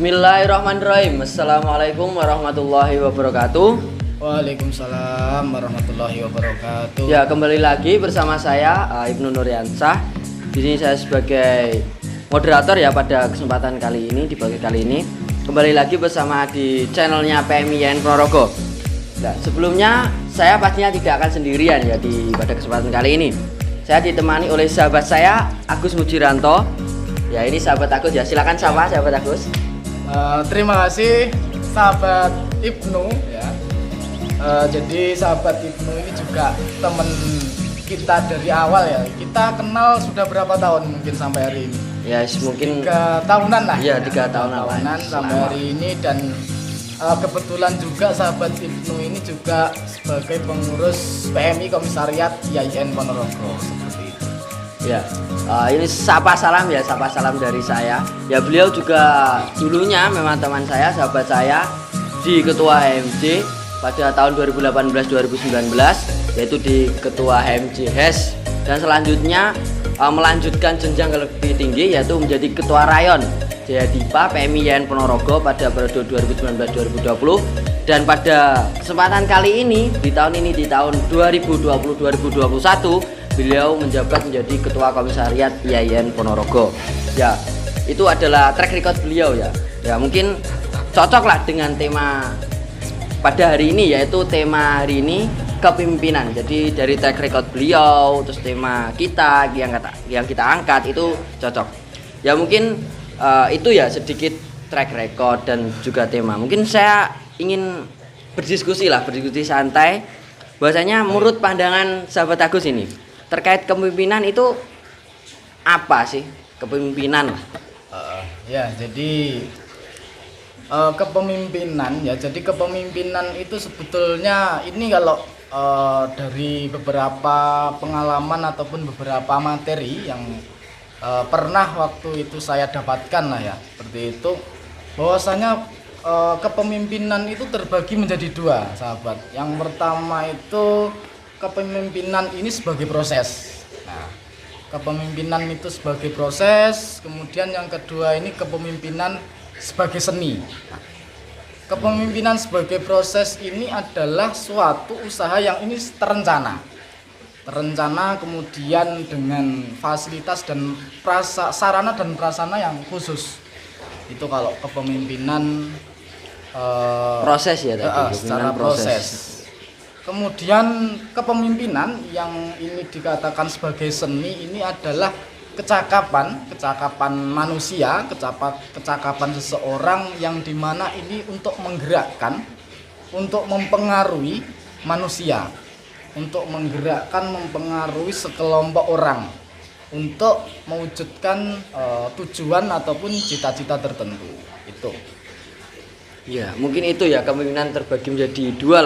Bismillahirrahmanirrahim. Assalamualaikum warahmatullahi wabarakatuh. Waalaikumsalam warahmatullahi wabarakatuh. Ya, kembali lagi bersama saya Ibnu Nuryansah. Di sini saya sebagai moderator ya pada kesempatan kali ini, di pagi kali ini. Kembali lagi bersama di channelnya PMIN Ponorogo. Nah, sebelumnya saya pastinya tidak akan sendirian ya pada kesempatan kali ini. Saya ditemani oleh sahabat saya Agus Mujiranto. Ya, ini sahabat Agus ya. Silakan sapa sahabat Agus. Terima kasih sahabat Ibnu ya. Jadi sahabat Ibnu ini juga teman kita dari awal ya. Kita kenal sudah berapa tahun mungkin sampai hari ini? Ya, mungkin 3 tahunan lah. Iya, 3 tahunan sampai hari ini. Dan kebetulan juga sahabat Ibnu ini juga sebagai pengurus PMI Komisariat IAIN Ponorogo seperti itu. Ya, ini sapa salam dari saya. Ya, beliau juga dulunya memang teman saya, sahabat saya di Ketua HMJ pada tahun 2018-2019, yaitu di Ketua HMJ HES, dan selanjutnya melanjutkan jenjang ke lebih tinggi yaitu menjadi Ketua Rayon Jayadipa PMIN Ponorogo pada periode 2019-2020, dan pada kesempatan kali ini di tahun 2020-2021 beliau menjabat menjadi Ketua Komisariat IAIN Ponorogo. Ya, itu adalah track record beliau ya. Ya, mungkin cocoklah dengan tema pada hari ini, yaitu tema hari ini kepemimpinan. Jadi dari track record beliau, terus tema kita yang kita angkat itu cocok. Ya, mungkin itu ya sedikit track record dan juga tema. Mungkin saya ingin berdiskusi santai. Bahwasanya menurut pandangan sahabat Agus ini terkait kepemimpinan itu apa sih kepemimpinan? Ya, jadi kepemimpinan ya. Jadi kepemimpinan itu sebetulnya ini kalau dari beberapa pengalaman ataupun beberapa materi yang pernah waktu itu saya dapatkan lah ya, seperti itu, bahwasanya kepemimpinan itu terbagi menjadi 2, sahabat. Yang pertama itu kepemimpinan ini sebagai proses. Nah, kepemimpinan itu sebagai proses. Kemudian yang kedua ini kepemimpinan sebagai seni. Nah, kepemimpinan sebagai proses ini adalah suatu usaha yang ini terencana, kemudian dengan fasilitas dan sarana dan prasarana yang khusus. Itu kalau kepemimpinan Proses ya tadi. Secara proses. Kemudian kepemimpinan yang ini dikatakan sebagai seni ini adalah kecakapan manusia, kecakapan seseorang yang dimana ini untuk menggerakkan, untuk mempengaruhi manusia, untuk mempengaruhi sekelompok orang untuk mewujudkan tujuan ataupun cita-cita tertentu. Itu. Ya, mungkin itu ya, kepemimpinan terbagi menjadi dua,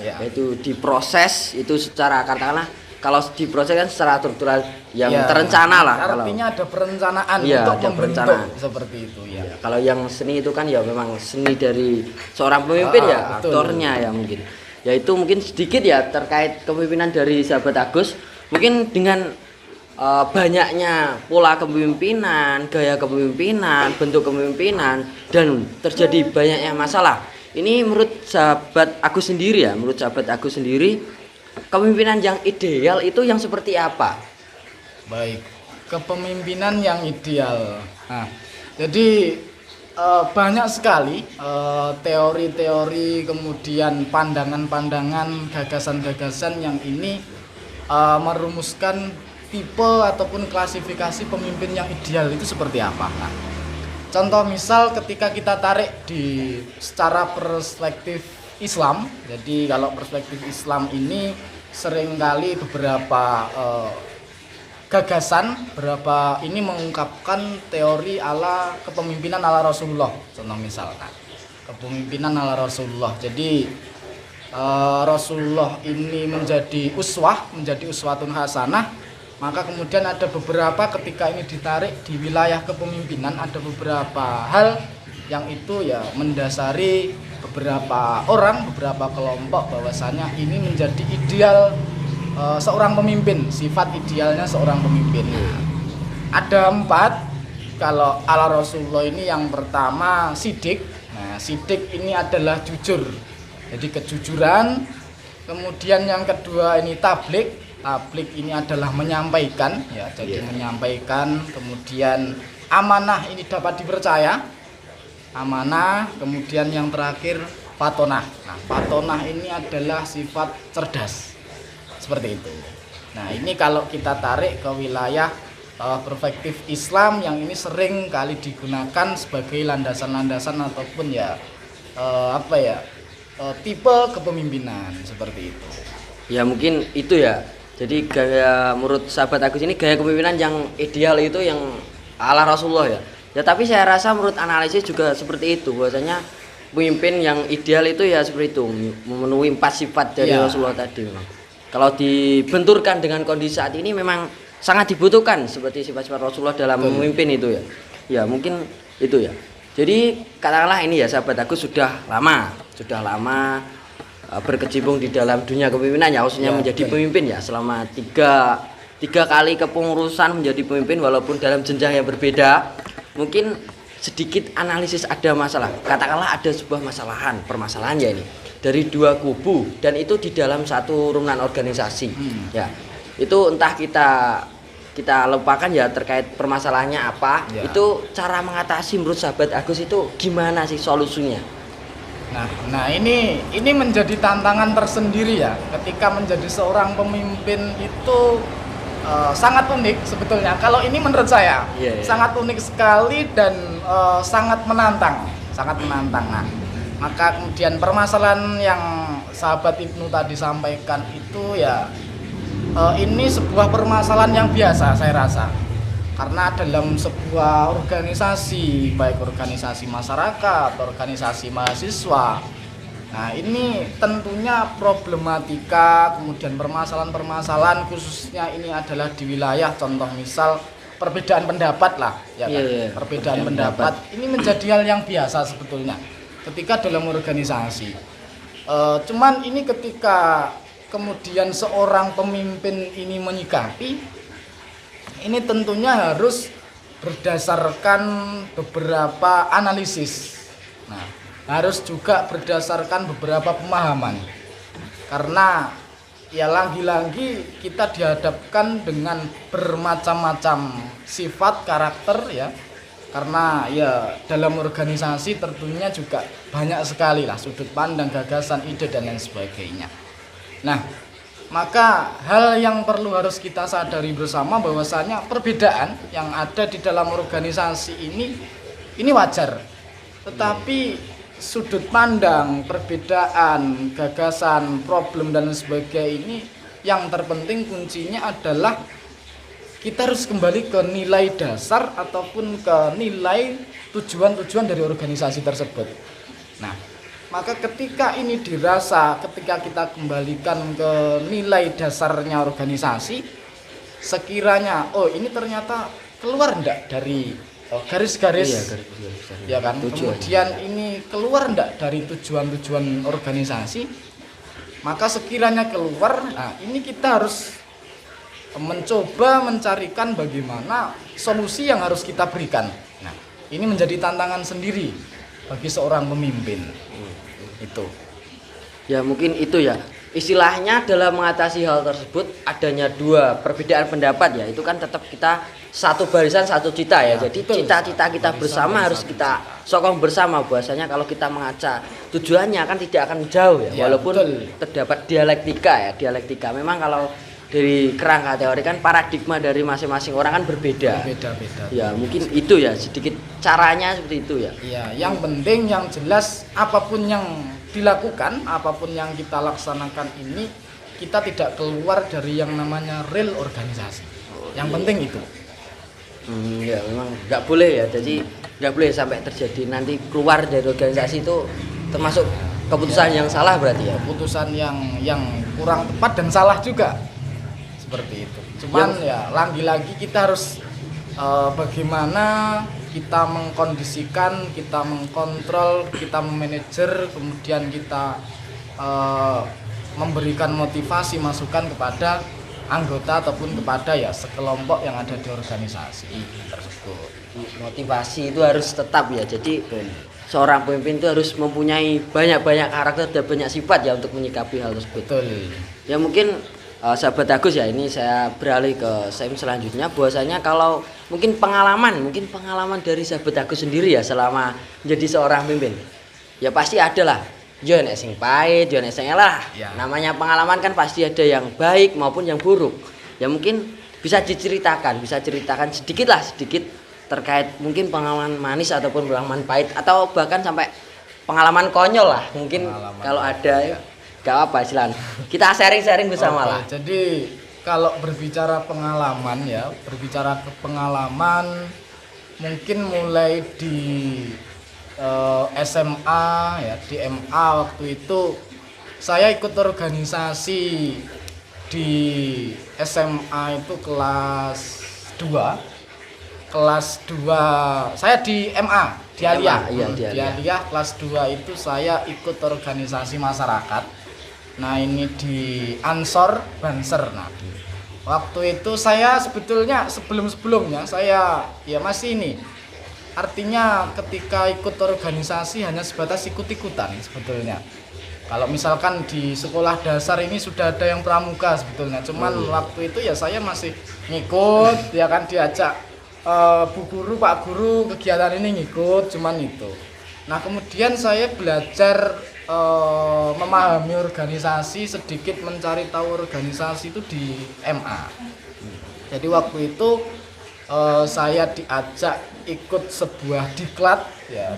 ya. Yaitu diproses itu secara katakanlah, kalau diproses kan secara struktural yang terencana lah. Artinya ada perencanaan ya, untuk ada membentuk seperti itu ya. Ya. Kalau yang seni itu kan ya memang seni dari seorang pemimpin ya, betul. Aktornya ya mungkin. Ya, itu mungkin sedikit ya terkait kepemimpinan dari sahabat Agus. Mungkin dengan banyaknya pola kepemimpinan, gaya kepemimpinan, bentuk kepemimpinan, dan terjadi banyaknya masalah. Ini menurut sahabat Agus sendiri ya, kepemimpinan yang ideal itu yang seperti apa? Baik, kepemimpinan yang ideal. Nah, jadi banyak sekali teori-teori, kemudian pandangan-pandangan, gagasan-gagasan yang ini merumuskan tipe ataupun klasifikasi pemimpin yang ideal itu seperti apa. Nah, contoh misal ketika kita tarik di secara perspektif Islam. Jadi kalau perspektif Islam ini seringkali beberapa gagasan ini mengungkapkan teori ala kepemimpinan ala Rasulullah. Contoh misal, kepemimpinan ala Rasulullah. Jadi Rasulullah ini menjadi uswatun hasanah. Maka kemudian ada beberapa ketika ini ditarik di wilayah kepemimpinan, ada beberapa hal yang itu ya mendasari beberapa orang, beberapa kelompok bahwasanya ini menjadi ideal seorang pemimpin, sifat idealnya seorang pemimpin. Ada 4 kalau ala Rasulullah ini yang pertama sidik. Nah, sidik ini adalah jujur. Jadi kejujuran. Kemudian yang kedua ini tablik. Tablik ini adalah menyampaikan, ya. Jadi menyampaikan. Kemudian amanah ini dapat dipercaya. Amanah. Kemudian yang terakhir fatonah. Nah, fatonah ini adalah sifat cerdas. Seperti itu. Nah, ini kalau kita tarik ke wilayah perspektif Islam yang ini sering kali digunakan sebagai landasan-landasan ataupun tipe kepemimpinan seperti itu. Ya mungkin itu ya. Jadi gaya menurut sahabat Agus ini gaya kepemimpinan yang ideal itu yang ala Rasulullah ya. Ya tapi saya rasa menurut analisis juga seperti itu, bahwasanya pemimpin yang ideal itu ya seperti itu, memenuhi 4 sifat dari Rasulullah tadi memang. Kalau dibenturkan dengan kondisi saat ini memang sangat dibutuhkan seperti sifat-sifat Rasulullah dalam memimpin itu ya. Ya mungkin itu ya. Jadi katakanlah ini ya sahabat Agus sudah lama berkecimpung di dalam dunia kepemimpinan ya, khususnya menjadi pemimpin ya selama tiga kali kepengurusan menjadi pemimpin walaupun dalam jenjang yang berbeda. Mungkin sedikit analisis ada masalah, katakanlah ada sebuah permasalahan ya ini dari 2 kubu dan itu di dalam satu rumnan organisasi ya. Itu entah kita lupakan ya terkait permasalahannya apa ya. Itu cara mengatasi menurut sahabat Agus itu gimana sih solusinya? Nah ini menjadi tantangan tersendiri ya, ketika menjadi seorang pemimpin itu sangat unik sebetulnya. Kalau ini menurut saya sangat unik sekali dan sangat menantang. Nah, maka kemudian permasalahan yang sahabat Ibnu tadi sampaikan itu ya ini sebuah permasalahan yang biasa saya rasa. Karena dalam sebuah organisasi, baik organisasi masyarakat, organisasi mahasiswa, nah ini tentunya problematika, kemudian permasalahan-permasalahan khususnya ini adalah di wilayah contoh misal perbedaan pendapat lah, ya kan? Perbedaan pendapat ini menjadi hal yang biasa sebetulnya ketika dalam organisasi. Cuman ini ketika kemudian seorang pemimpin ini menyikapi, ini tentunya harus berdasarkan beberapa analisis. Nah, harus juga berdasarkan beberapa pemahaman. Karena ya lagi-lagi kita dihadapkan dengan bermacam-macam sifat karakter ya. Karena ya dalam organisasi tentunya juga banyak sekali lah sudut pandang, gagasan, ide dan lain sebagainya. Nah, maka hal yang perlu harus kita sadari bersama bahwasanya perbedaan yang ada di dalam organisasi ini wajar. Tetapi sudut pandang, perbedaan, gagasan, problem dan sebagainya ini yang terpenting kuncinya adalah kita harus kembali ke nilai dasar ataupun ke nilai tujuan-tujuan dari organisasi tersebut. Nah, maka ketika ini dirasa, ketika kita kembalikan ke nilai dasarnya organisasi, sekiranya ini ternyata keluar enggak dari garis-garis ya kan, kemudian ini keluar enggak dari tujuan-tujuan organisasi, maka sekiranya keluar, nah ini kita harus mencoba mencarikan bagaimana solusi yang harus kita berikan. Nah, ini menjadi tantangan sendiri bagi seorang pemimpin. Itu ya mungkin itu ya istilahnya dalam mengatasi hal tersebut adanya 2 perbedaan pendapat ya, itu kan tetap kita satu barisan satu cita ya. Jadi cita-cita kita bersama harus kita sokong bersama, bahwasanya kalau kita mengaca tujuannya kan tidak akan jauh ya, walaupun terdapat dialektika memang. Kalau dari kerangka teori kan paradigma dari masing-masing orang kan berbeda. Ya mungkin itu ya sedikit caranya seperti itu ya. Iya, yang penting yang jelas apapun yang dilakukan, apapun yang kita laksanakan ini kita tidak keluar dari yang namanya real organisasi. Yang penting itu. Ya memang nggak boleh ya. Jadi nggak boleh sampai terjadi nanti keluar dari organisasi itu termasuk keputusan yang salah berarti ya. Keputusan yang kurang tepat dan salah juga. Seperti itu. Cuman ya lagi-lagi kita harus bagaimana kita mengkondisikan, kita mengkontrol, kita memanajer, kemudian kita memberikan motivasi, masukan kepada anggota ataupun kepada ya sekelompok yang ada di organisasi tersebut. Motivasi itu harus tetap ya. Jadi seorang pemimpin itu harus mempunyai banyak-banyak karakter dan banyak sifat ya untuk menyikapi hal tersebut. Betul. Ya mungkin sahabat Agus ya, ini saya beralih ke segmen selanjutnya, bahwasanya kalau mungkin pengalaman dari sahabat Agus sendiri ya selama menjadi seorang pemimpin. Ya pasti ada lah. Yo nek sing pahit, yo nek sing elah. Ya. Namanya pengalaman kan pasti ada yang baik maupun yang buruk. Ya mungkin bisa diceritakan sedikit terkait mungkin pengalaman manis ataupun pengalaman pahit atau bahkan sampai pengalaman konyol lah. Mungkin kalau ada ya gak apa silakan. Kita sharing-sharing bersama lah. Jadi kalau berbicara ke pengalaman mungkin mulai di SMA ya, di MA waktu itu saya ikut organisasi di SMA itu kelas 2 saya di MA di Aliyah. Di Aliyah kelas 2 itu saya ikut organisasi masyarakat. Nah ini di Ansor Banser. Nah waktu itu saya sebetulnya sebelumnya saya ya masih ini, artinya ketika ikut organisasi hanya sebatas ikut-ikutan sebetulnya. Kalau misalkan di sekolah dasar ini sudah ada yang pramuka sebetulnya, cuman waktu itu ya saya masih ngikut ya kan, diajak Bu Guru, Pak Guru kegiatan ini ngikut, cuman itu. Nah kemudian saya belajar memahami organisasi, sedikit mencari tahu organisasi itu di MA. Jadi waktu itu saya diajak ikut sebuah diklat ya,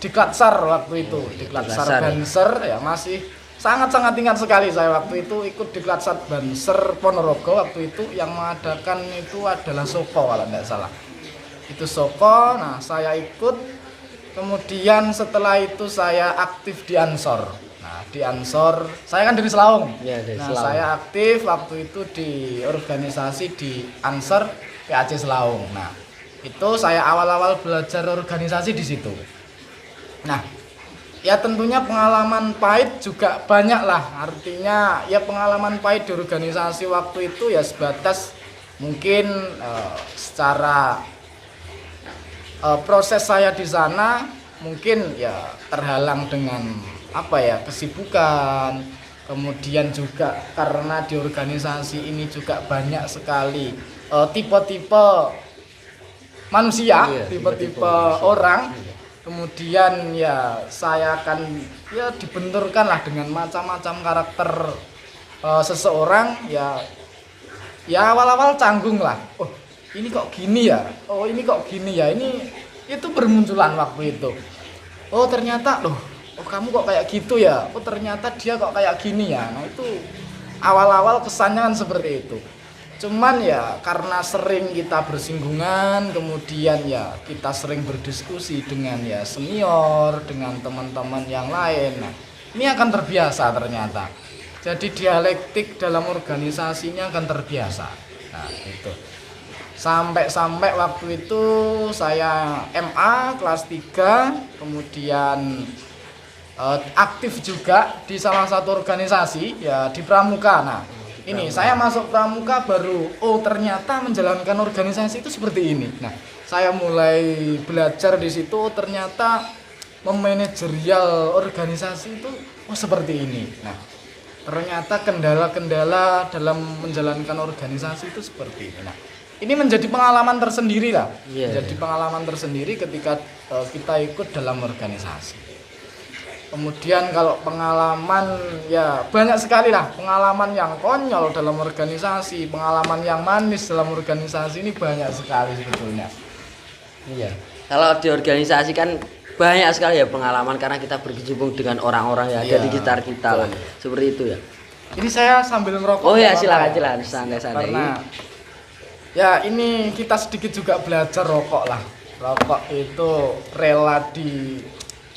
diklat SAR waktu itu, diklat SAR Banser ya, masih sangat ingat sekali saya waktu itu ikut diklat SAR Banser Ponorogo. Waktu itu yang mengadakan itu adalah Soko kalau tidak salah, itu Soko. Nah saya ikut, kemudian setelah itu saya aktif di Ansor. Nah di Ansor saya kan dari Selaung ya, Selaung. Saya aktif waktu itu di organisasi di Ansor PAC Selaung. Nah itu saya awal-awal belajar organisasi di situ. Nah ya tentunya pengalaman pahit juga banyak lah, artinya ya pengalaman pahit di organisasi waktu itu ya sebatas mungkin secara proses saya di sana mungkin ya terhalang dengan kesibukan, kemudian juga karena di organisasi ini juga banyak sekali tipe-tipe manusia, tipe-tipe orang. Kemudian ya saya akan ya dibenturkan lah dengan macam-macam karakter seseorang ya awal-awal canggung lah. Oh ini kok gini ya, ini itu bermunculan waktu itu. Oh ternyata kamu kok kayak gitu ya, oh ternyata dia kok kayak gini ya. Nah itu awal-awal kesannya kan seperti itu. Cuman ya karena sering kita bersinggungan, kemudian ya kita sering berdiskusi dengan ya senior, dengan teman-teman yang lain. Nah, ini akan terbiasa ternyata. Jadi dialektik dalam organisasinya akan terbiasa. Nah, itu. Sampai waktu itu saya MA kelas 3, kemudian aktif juga di salah satu organisasi ya di Pramuka. Nah, ini saya masuk Pramuka baru ternyata menjalankan organisasi itu seperti ini. Nah, saya mulai belajar di situ, ternyata memanajerial organisasi itu seperti ini. Nah, ternyata kendala-kendala dalam menjalankan organisasi itu seperti ini. Nah, ini menjadi pengalaman tersendiri lah. Jadi pengalaman tersendiri ketika kita ikut dalam organisasi. Kemudian kalau pengalaman ya banyak sekali lah, pengalaman yang konyol dalam organisasi, pengalaman yang manis dalam organisasi ini banyak sekali sebetulnya. Iya. Kalau di organisasi kan banyak sekali ya pengalaman karena kita berkecimpung dengan orang-orang yang ada di sekitar kita lah. Seperti itu ya. Ini saya sambil ngerokok. Oh ya silakan santai-santai. Karena ya ini kita sedikit juga belajar rokok lah. Rokok itu rela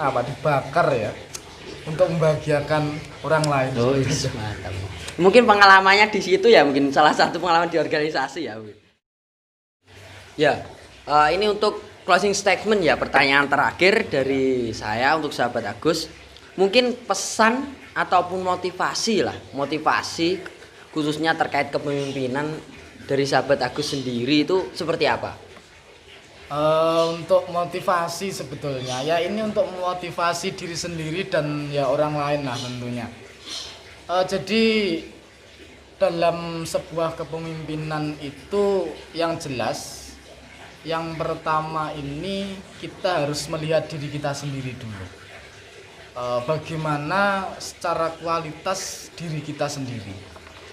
dibakar ya untuk membahagiakan orang lain. Oh iya, mantap. Mungkin pengalamannya di situ ya, mungkin salah satu pengalaman di organisasi ya. Ya, ini untuk closing statement ya, pertanyaan terakhir dari saya untuk sahabat Agus. Mungkin pesan ataupun motivasi khususnya terkait kepemimpinan dari sahabat Agus sendiri itu seperti apa? Untuk motivasi sebetulnya ya ini untuk memotivasi diri sendiri dan ya orang lain lah tentunya. Jadi dalam sebuah kepemimpinan itu yang jelas, yang pertama ini kita harus melihat diri kita sendiri dulu. Bagaimana secara kualitas diri kita sendiri.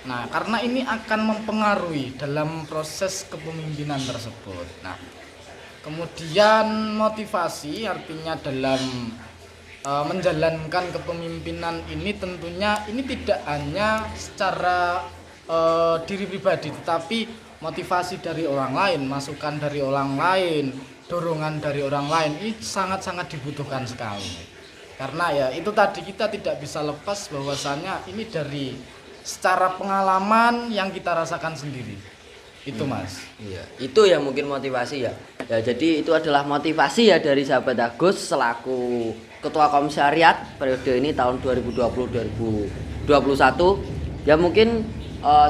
Nah, karena ini akan mempengaruhi dalam proses kepemimpinan tersebut. Nah, kemudian motivasi artinya dalam menjalankan kepemimpinan ini tentunya ini tidak hanya secara diri pribadi, tetapi motivasi dari orang lain, masukan dari orang lain, dorongan dari orang lain ini sangat-sangat dibutuhkan sekali. Karena ya itu tadi kita tidak bisa lepas bahwasanya ini dari secara pengalaman yang kita rasakan sendiri. Itu Mas. Iya, itu ya mungkin motivasi ya. Ya jadi itu adalah motivasi ya dari sahabat Agus selaku Ketua Komisariat periode ini tahun 2020-2021. Ya mungkin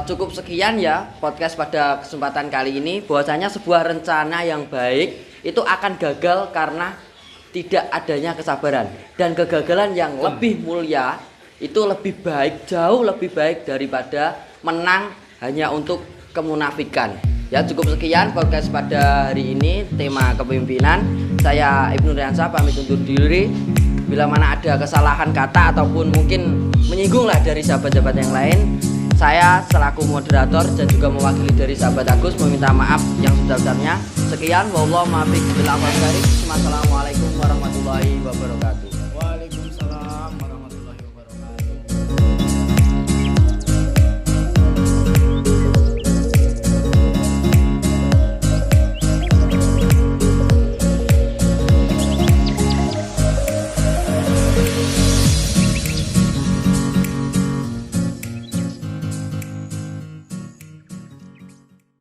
cukup sekian ya podcast pada kesempatan kali ini, bahwasanya sebuah rencana yang baik itu akan gagal karena tidak adanya kesabaran, dan kegagalan yang lebih mulia itu lebih baik, jauh lebih baik daripada menang hanya untuk kemunafikan. Ya cukup sekian podcast pada hari ini tema kepemimpinan. Saya Ibnu Riansyah pamit undur diri. Bila mana ada kesalahan kata ataupun mungkin menyinggung lah dari sahabat-sahabat yang lain, saya selaku moderator dan juga mewakili dari sahabat Agus meminta maaf yang sebesar-besarnya. Sekian, wallahu muwaffiq. Assalamualaikum.